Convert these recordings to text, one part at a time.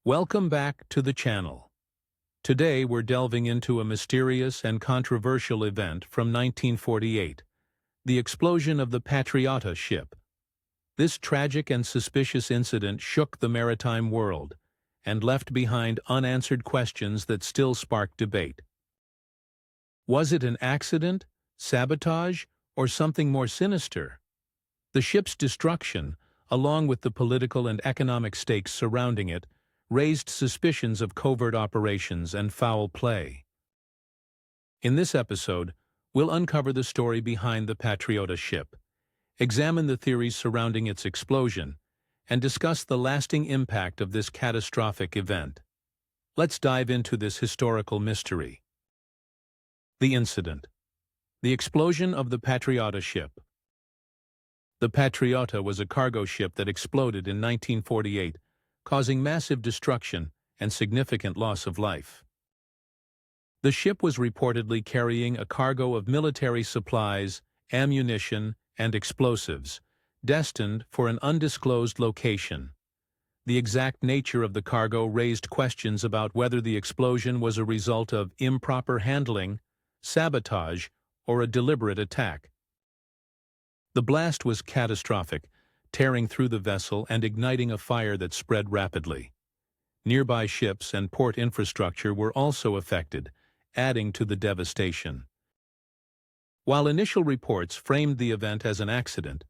Welcome back to the channel. Today we're delving into a mysterious and controversial event from 1948, the explosion of the Patriota ship. This tragic and suspicious incident shook the maritime world and left behind unanswered questions that still spark debate. Was it an accident, sabotage, or something more sinister? The ship's destruction, along with the political and economic stakes surrounding it, raised suspicions of covert operations and foul play. In this episode, we'll uncover the story behind the Patriota ship, examine the theories surrounding its explosion, and discuss the lasting impact of this catastrophic event. Let's dive into this historical mystery. The incident. The explosion of the Patriota ship. The Patriota was a cargo ship that exploded in 1948, causing massive destruction and significant loss of life. The ship was reportedly carrying a cargo of military supplies, ammunition, and explosives, destined for an undisclosed location. The exact nature of the cargo raised questions about whether the explosion was a result of improper handling, sabotage, or a deliberate attack. The blast was catastrophic, tearing through the vessel and igniting a fire that spread rapidly. Nearby ships and port infrastructure were also affected, adding to the devastation. While initial reports framed the event as an accident,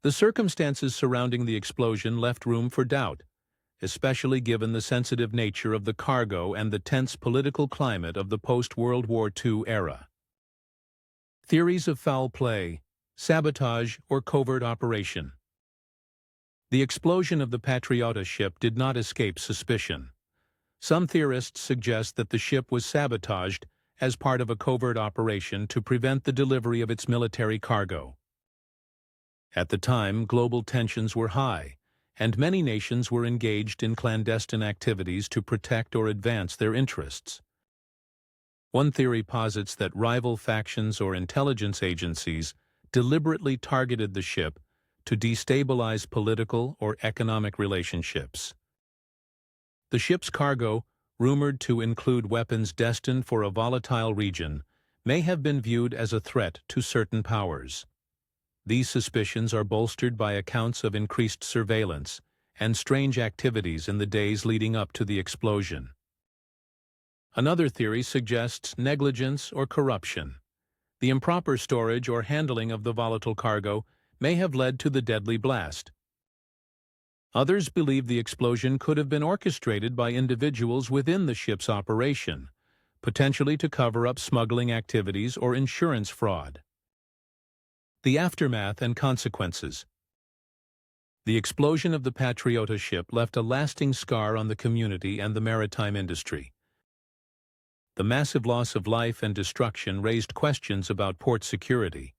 the circumstances surrounding the explosion left room for doubt, especially given the sensitive nature of the cargo and the tense political climate of the post-World War II era. Theories of foul play, sabotage, or covert operation. The explosion of the Patriota ship did not escape suspicion. Some theorists suggest that the ship was sabotaged as part of a covert operation to prevent the delivery of its military cargo. At the time, global tensions were high, and many nations were engaged in clandestine activities to protect or advance their interests. One theory posits that rival factions or intelligence agencies deliberately targeted the ship to destabilize political or economic relationships. The ship's cargo, rumored to include weapons destined for a volatile region, may have been viewed as a threat to certain powers. These suspicions are bolstered by accounts of increased surveillance and strange activities in the days leading up to the explosion. Another theory suggests negligence or corruption. The improper storage or handling of the volatile cargo may have led to the deadly blast. Others believe the explosion could have been orchestrated by individuals within the ship's operation, potentially to cover up smuggling activities or insurance fraud. The aftermath and consequences. The explosion of the Patriota ship left a lasting scar on the community and the maritime industry. The massive loss of life and destruction raised questions about port security,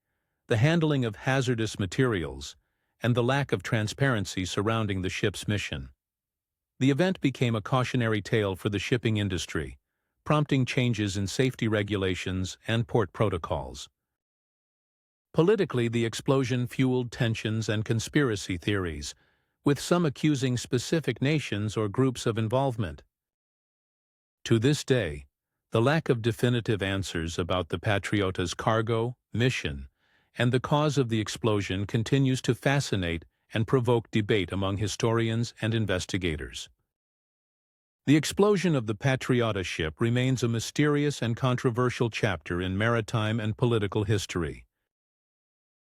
the handling of hazardous materials, and the lack of transparency surrounding the ship's mission. The event became a cautionary tale for the shipping industry, prompting changes in safety regulations and port protocols. Politically, the explosion fueled tensions and conspiracy theories, with some accusing specific nations or groups of involvement. To this day, the lack of definitive answers about the Patriota's cargo, mission, and the cause of the explosion continues to fascinate and provoke debate among historians and investigators. The explosion of the Patriota ship remains a mysterious and controversial chapter in maritime and political history.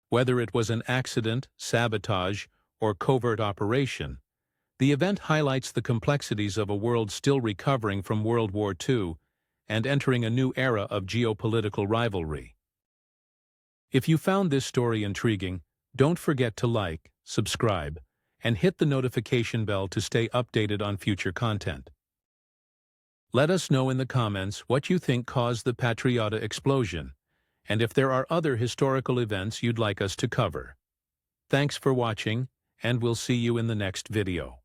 Whether it was an accident, sabotage, or covert operation, the event highlights the complexities of a world still recovering from World War II and entering a new era of geopolitical rivalry. If you found this story intriguing, don't forget to like, subscribe, and hit the notification bell to stay updated on future content. Let us know in the comments what you think caused the Patriota explosion, and if there are other historical events you'd like us to cover. Thanks for watching, and we'll see you in the next video.